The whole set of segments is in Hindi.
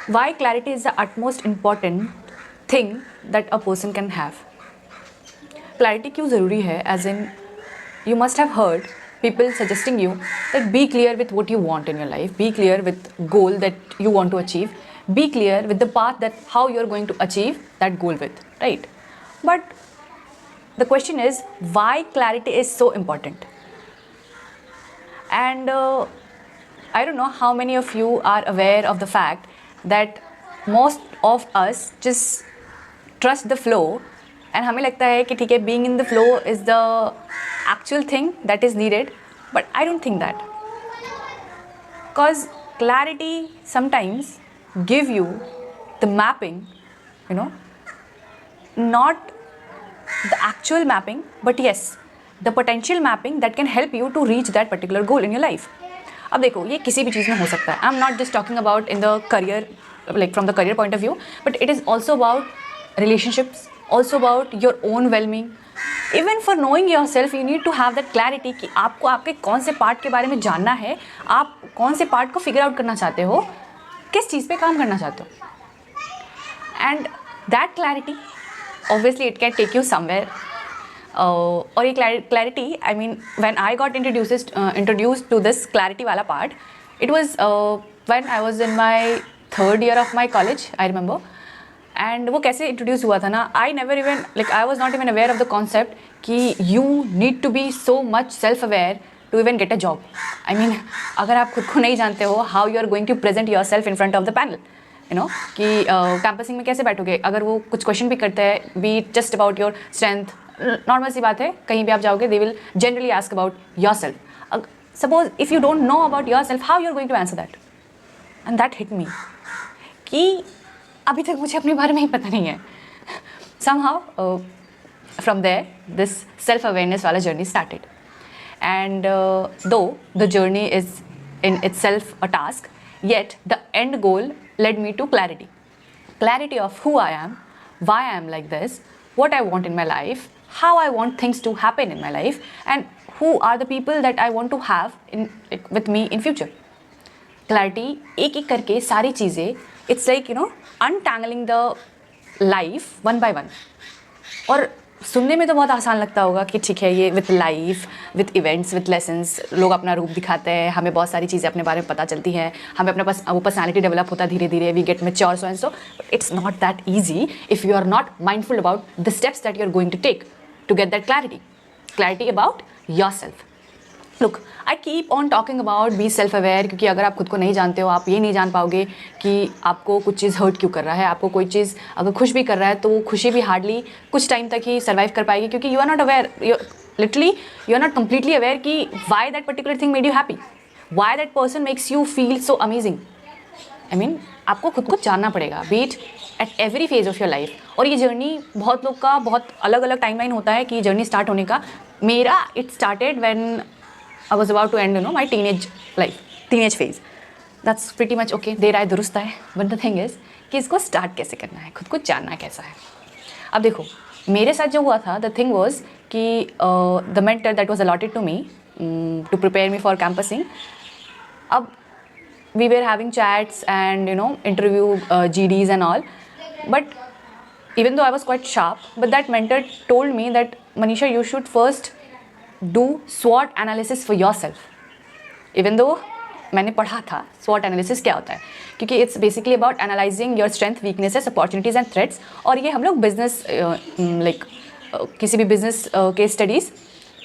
Why clarity is the utmost important thing that a person can have. Clarity क्यों ज़रूरी है? As in, you must have heard people suggesting you that be clear with what you want in your life, be clear with goal that you want to achieve, be clear with the path that how you're going to achieve that goal with, right? But the question is, why clarity is so important? And I don't know how many of you are aware of the fact that most of us just trust the flow, and हमें लगता है कि ठीक है, being in the flow is the actual thing that is needed, but I don't think that, because clarity sometimes give you the mapping, you know, not the actual mapping, but yes, the potential mapping that can help you to reach that particular goal in your life. अब देखो, ये किसी भी चीज़ में हो सकता है. आई am not just talking about in the career, like from the career point of view, but it is also about relationships, also about your own well-being. Even for knowing yourself, you need to have that clarity कि आपको आपके कौन से पार्ट के बारे में जानना है, आप कौन से पार्ट को फिगर आउट करना चाहते हो, किस चीज़ पे काम करना चाहते हो. And that clarity obviously it can take you somewhere. और ये clarity, I mean, when I got introduced to this clarity वाला part, it was when I was in my third year of my college, I remember. And वो कैसे introduce हुआ था ना, I never even, like, I was not even aware of the concept कि you need to be so much self-aware to even get a job. I mean, अगर आप खुद को नहीं जानते हो, how you are going to present yourself in front of the panel, you know, कि कैंपसिंग में कैसे बैठोगे, अगर वो कुछ क्वेश्चन भी करते हैं, be just about your strength, normal सी बात है, कहीं भी आप जाओगे they will generally ask about yourself. Suppose if you don't know about yourself, how you are going to answer that? And that hit me कि अभी तक मुझे अपने बारे में ही पता नहीं है. Somehow from there this self awareness वाला journey started. And though the journey is in itself a task, yet the end goal led me to clarity. Clarity of who I am, why I am like this, what I want in my life, how I want things to happen in my life, and who are the people that I want to have in, like, with me in future. Clarity, एक एक करके सारी चीज़ें, it's like, you know, untangling the life one by one. और सुनने में तो बहुत आसान लगता होगा कि ठीक है, ये with life, with events, with lessons लोग अपना रूप दिखाते हैं, हमें बहुत सारी चीज़ें अपने बारे में पता चलती हैं, हमें अपना वो पर्सनैलिटी डेवलप होता है धीरे धीरे, we get mature, so and so. It's not that easy if you are not mindful about the steps that you are going to take to get that clarity about yourself. Look, I keep on talking about be self aware, क्योंकि अगर आप खुद को नहीं जानते हो, आप ये नहीं जान पाओगे कि आपको कुछ चीज़ हर्ट क्यों कर रहा है. आपको कोई चीज़ अगर खुश भी कर रहा है तो वो खुशी भी हार्डली कुछ टाइम तक ही सर्वाइव कर पाएगी, क्योंकि you are not aware, literally you are not completely aware कि why that particular thing made you happy, why that person makes you feel so amazing. I mean, आपको खुद को जानना पड़ेगा, be it at every phase of your life. और ये जर्नी बहुत लोग का बहुत अलग अलग टाइमलाइन होता है कि जर्नी स्टार्ट होने का. मेरा it started when I was about to end, you know, my teenage life, teenage phase. That's pretty much okay. देर आए दुरुस्त आए. But the thing is कि इसको start कैसे करना है, खुद को जानना कैसा है. अब देखो, मेरे साथ जो हुआ था, the thing was कि the mentor that was allotted to me to prepare me for campusing. अब we were having chats and, you know, interview GDs and all. But even though I was quite sharp, but that mentor told me that Manisha, you should first do SWOT analysis for yourself. Even though मैंने पढ़ा था SWOT analysis क्या होता है, क्योंकि it's basically about analyzing your strength, weaknesses, opportunities and threats. और ये हम लोग business like किसी भी business case studies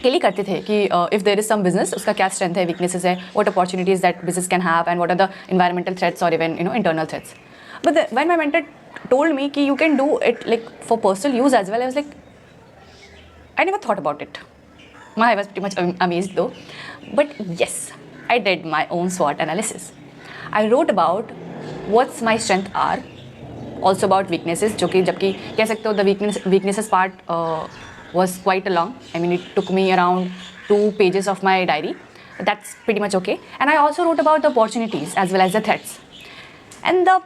के लिए करते थे कि if there is some business, उसका क्या strength है, weaknesses है, what opportunities that business can have, and what are the environmental threats or even, you know, internal threats. But when my mentor told me कि you can do it like for personal use as well, I was like, I never thought about it. I was pretty much amazed though. But yes, I did my own SWOT analysis. I wrote about what's my strength are, also about weaknesses, जो कि जबकि कह सकते हो the weaknesses part was quite long. I mean, it took me around 2 pages of my diary. That's pretty much okay. And I also wrote about the opportunities as well as the threats. And the,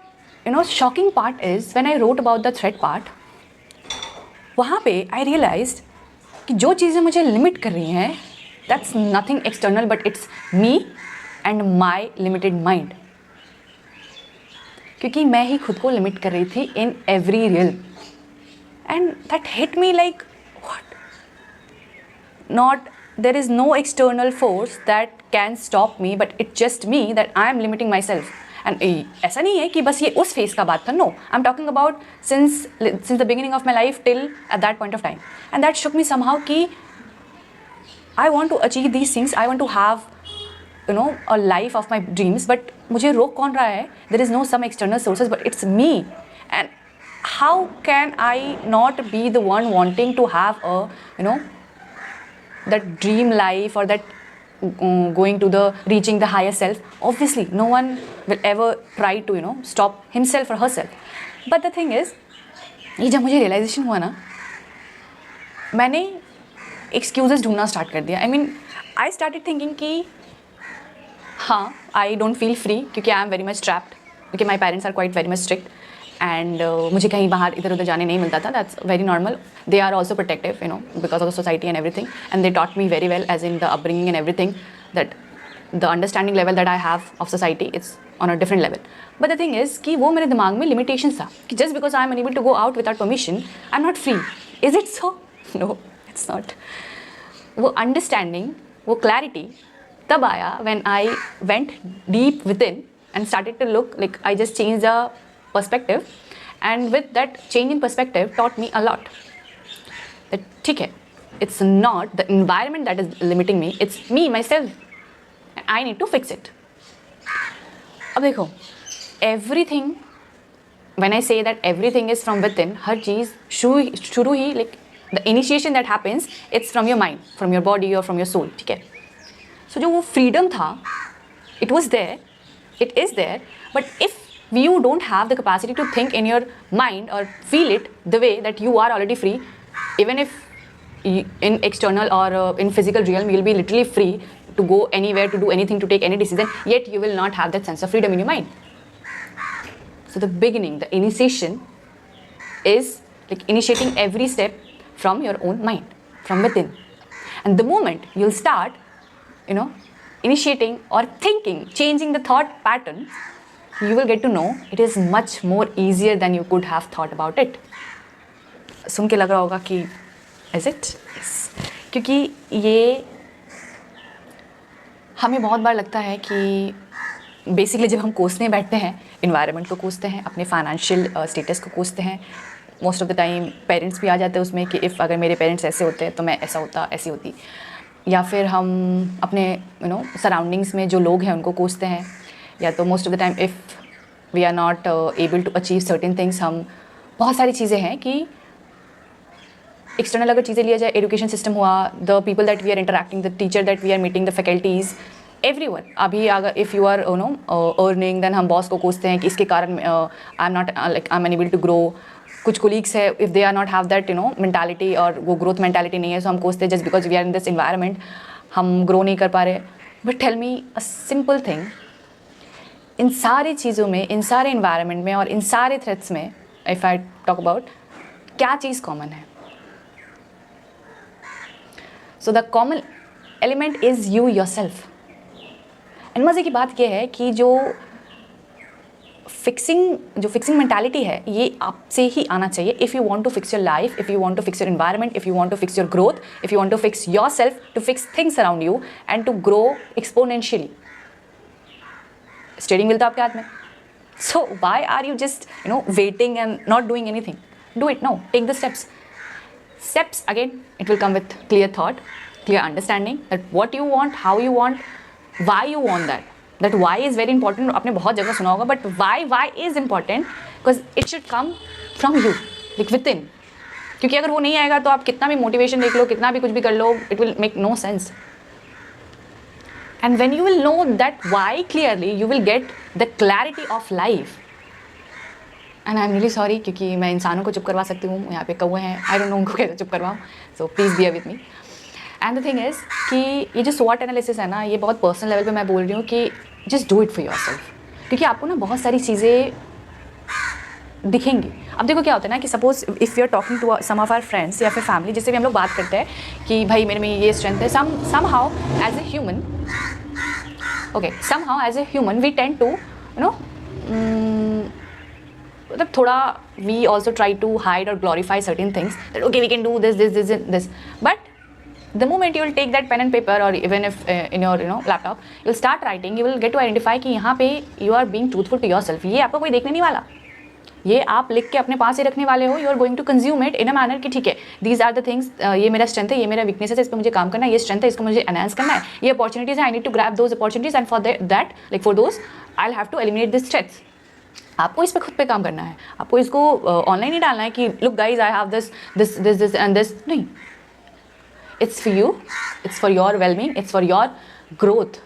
you know, shocking part is when I wrote about the threat part, वहाँ पे I realized कि जो चीज़ें मुझे लिमिट कर रही हैं, that's nothing external but it's me and my limited mind. क्योंकि मैं ही खुद को लिमिट कर रही थी in every real, and that hit me like what, not there is no external force that can stop me, but it's just me that I am limiting myself. And ऐसा नहीं है कि बस ये उस फेज़ का बात था, no, I am talking about since the beginning of my life till at that point of time. And that shook me somehow कि I want to achieve these things, I want to have a life of my dreams, but मुझे रोक कौन रहा है? There is no some external sources, but it's me. And how can I not be the one wanting to have a that dream life, or that going to the reaching the higher self? Obviously no one will ever try to stop himself or herself. But the thing is, ये जब मुझे realization हुआ ना, मैंने excuses ढूंढना स्टार्ट कर दिया. I mean, I started thinking कि हाँ, आई डोंट फील फ्री क्योंकि I am very much trapped, क्योंकि my parents are quite very much strict, and मुझे कहीं बाहर इधर उधर जाने नहीं मिलता था. That's very normal. They are also protective because of the society and everything, and they taught me very well as in the upbringing and everything, that the understanding level that I have of society it's on a different level. But the thing is कि वो मेरे दिमाग में लिमिटेशन था कि just because I am unable to go out without permission I am not free. Is it so? No, it's not. वो अंडरस्टैंडिंग, वो क्लैरिटी तब आया when I went deep within and started to look, like I just changed the perspective, and with that change in perspective taught me a lot. That ठीक है, it's not the environment that is limiting me, it's me myself. I need to fix it. अब देखो, everything, when I say that everything is from within, हर चीज़ शुरू ही like the initiation that happens, it's from your mind, from your body or from your soul. ठीक है. So जो वो freedom था, it was there, it is there, but if you don't have the capacity to think in your mind or feel it the way that you are already free, even if in external or in physical realm you'll be literally free to go anywhere, to do anything, to take any decision, yet you will not have that sense of freedom in your mind. So the beginning, the initiation is like initiating every step from your own mind, from within. And the moment you'll start initiating or thinking, changing the thought pattern, you will get to know it is much more easier than you could have thought about it. सुन के लग रहा होगा कि is it? Yes. क्योंकि ये हमें बहुत बार लगता है कि बेसिकली जब हम कोसने बैठते हैं, इन्वायरमेंट को कोसते हैं, अपने फाइनेंशियल स्टेटस को कोसते हैं, most of the time parents भी आ जाते हैं उसमें कि इफ़ अगर मेरे पेरेंट्स ऐसे होते तो मैं ऐसा होता, ऐसी होती, या फिर हम अपने सराउंडिंग्स में जो लोग हैं उनको कोसते हैं, या तो most of the time if we are not able to achieve certain things, हम बहुत सारी चीज़ें हैं कि एक्सटर्नल अगर चीज़ें लिया जाए, एजुकेशन सिस्टम हुआ, the people that we are interacting, the teacher that we are meeting, the faculties, everyone. अभी अगर if you are earning, then हम बॉस को कोसते हैं कि इसके कारण I am not like I am unable to grow. कुछ कोलीग्स है, if they are not have that mentality, और वो ग्रोथ मेंटालिटी नहीं है, सो हम कोसते हैं just because we are in this environment, हम ग्रो नहीं कर पा रहे. But tell me a simple thing, इन सारी चीज़ों में, इन सारे इन्वायरमेंट में और इन सारे थ्रेट्स में, इफ़ आई टॉक अबाउट, क्या चीज़ कॉमन है? So the common element is you yourself. And मज़े की बात यह है कि जो फिक्सिंग मेंटालिटी है, ये आपसे ही आना चाहिए. If you want to fix your life, if you want to fix your environment, if you want to fix your growth, if you want to fix yourself, to fix things around you and to grow exponentially. Steering wheel तो आपके हाथ में. So why are you just waiting and not doing anything? Do it. No, take the steps. Again, it will come with clear thought, clear understanding that what you want, how you want, why you want that. That why is very important. आपने बहुत जगह सुना होगा, but why is important because it should come from you, like within. क्योंकि अगर वो नहीं आएगा तो आप कितना भी मोटिवेशन देख लो, कितना भी कुछ भी कर लो, it will make no sense. And when you will know that why clearly, you will get the clarity of life. And I am really sorry, क्योंकि मैं इंसानों को चुप करवा सकती हूँ, यहाँ पे कौवे हैं, आई डोंट नो उनको कैसे चुप करवाऊँ, so please bear with me. And the thing is कि ये जो SWOT एनालिसिस है ना, ये बहुत पर्सनल लेवल पे मैं बोल रही हूँ कि just do it for yourself. क्योंकि आपको ना बहुत सारी चीज़ें दिखेंगी. अब देखो क्या होता है ना कि suppose if you are talking to some of our friends या फिर फैमिली, जिससे भी हम लोग बात करते हैं कि भाई मेरे में ये स्ट्रेंथ है, somehow as a human, okay, somehow as a human we tend to थोड़ा we also try to hide or glorify certain things that okay we can do this, but the moment you will take that pen and paper or even if in your laptop you will start writing, you will get to identify कि यहाँ पे you are being truthful to yourself. ये आपको कोई देखने नहीं वाला, ये आप लिख के अपने पास ही रखने वाले हो. You are going to consume it in a manner कि ठीक है, दीज आर द थिंग्स, ये मेरा स्ट्रेंथ है, ये मेरा वीकनेस है, इस पर मुझे काम करना है, ये स्ट्रेंथ है, इसको मुझे एनहांस करना है, ये अपॉर्चुनिटीज है, I need to grab those opportunities and for that like for those I have to eliminate this strengths. आपको इस पर खुद पे काम करना है, आपको इसको ऑनलाइन नहीं डालना है कि look guys I have this this this this and this. नहीं, it's for you, it's for your wellbeing, it's for your growth.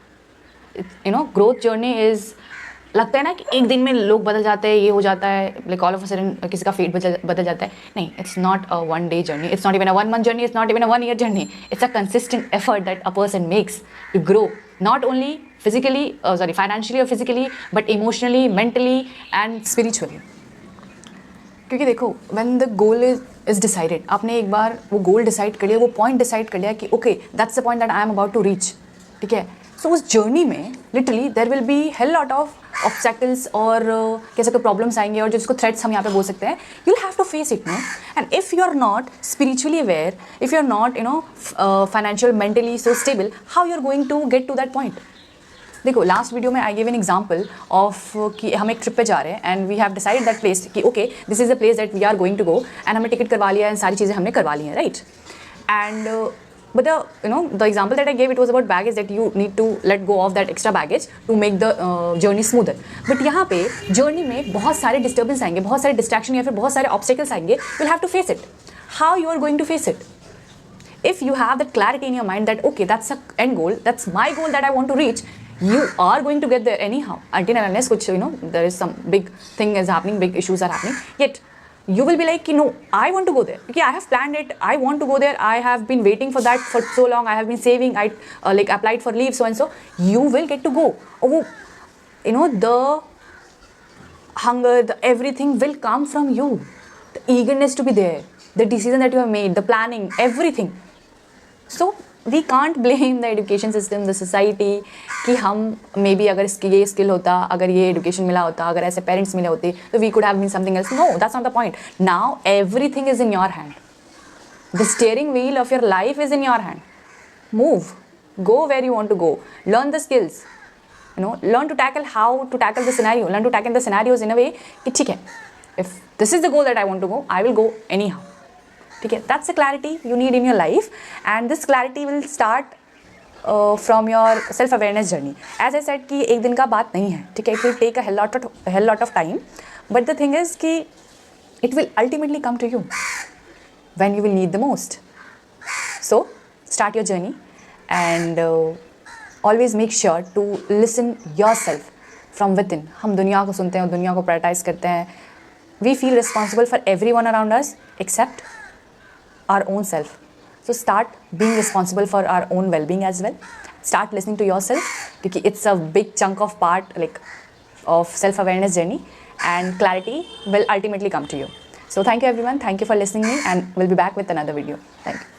Growth journey is, लगता है ना कि एक दिन में लोग बदल जाते हैं, ये हो जाता है, like all of a sudden किसी का फेट बदल जाता है. नहीं, it's not a one day journey, it's not even a 1 month journey, it's not even a 1 year journey. It's a consistent effort that a person makes to grow, not only physically financially और physically, but emotionally, mentally and spiritually. क्योंकि देखो, when the goal is decided, आपने एक बार वो गोल डिसाइड कर लिया, वो पॉइंट डिसाइड कर लिया कि okay that's the point that I am about to reach. ठीक है, सो उस जर्नी में literally there will be hell lot of obstacles और कह सकते प्रॉब्लम्स आएंगे, और जिसको थ्रेट्स हम यहाँ पे बोल सकते हैं. You will have to face it, no. And if you are not spiritually aware, if you are not financial mentally so stable, how you are going to get to that point. देखो, लास्ट वीडियो में I give an example of कि हम एक ट्रिप पे जा रहे हैं and we have decide that place कि okay this is the place that we are going to go, and हमने टिकट करवा लिया एंड सारी चीज़ें हमने करवा ली हैं, right. And but the example that I gave, it was about baggage, that you need to let go of that extra baggage to make the journey smoother. But यहाँ पे journey में बहुत सारे disturbance आएंगे, बहुत सारे distraction या फिर बहुत सारे obstacles आएंगे. You'll have to face it. How you are going to face it? If you have that clarity in your mind that okay, that's a end goal, that's my goal that I want to reach, you are going to get there anyhow. Until and unless कुछ there is some big thing is happening, big issues are happening. Yet you will be like, no, I want to go there. Okay, I have planned it. I want to go there. I have been waiting for that for so long. I have been saving. I like applied for leave, so and so. You will get to go. Oh, the hunger, the everything will come from you. The eagerness to be there. The decision that you have made, the planning, everything. So we can't blame the education system, the society कि हम मे बी अगर ये स्किल होता, अगर ये एजुकेशन मिला होता, अगर ऐसे पेरेंट्स मिले होते, तो we could have been something else. No, that's not the point. Now everything is in your hand. The steering wheel of your life is in your hand. Move, go where you want to go, learn the skills, learn to tackle how to tackle the scenario, learn to tackle the scenarios in a way कि ठीक है, if this is the goal that I want to go, I will go anyhow. ठीक है, that's the clarity you need in your life, and this clarity will start from your self awareness journey. As I said कि एक दिन का बात नहीं है, ठीक है, it will take a hell lot of time, but the thing is कि it will ultimately come to you when you will need the most. So start your journey and always make sure to listen yourself from within. हम दुनिया को सुनते हैं और दुनिया को प्रायोरिटाइज करते हैं. We feel responsible for everyone around us except our own self. So start being responsible for our own well-being as well. Start listening to yourself because it's a big chunk of part of self-awareness journey, and clarity will ultimately come to you. So thank you everyone. Thank you for listening me, and we'll be back with another video. Thank you.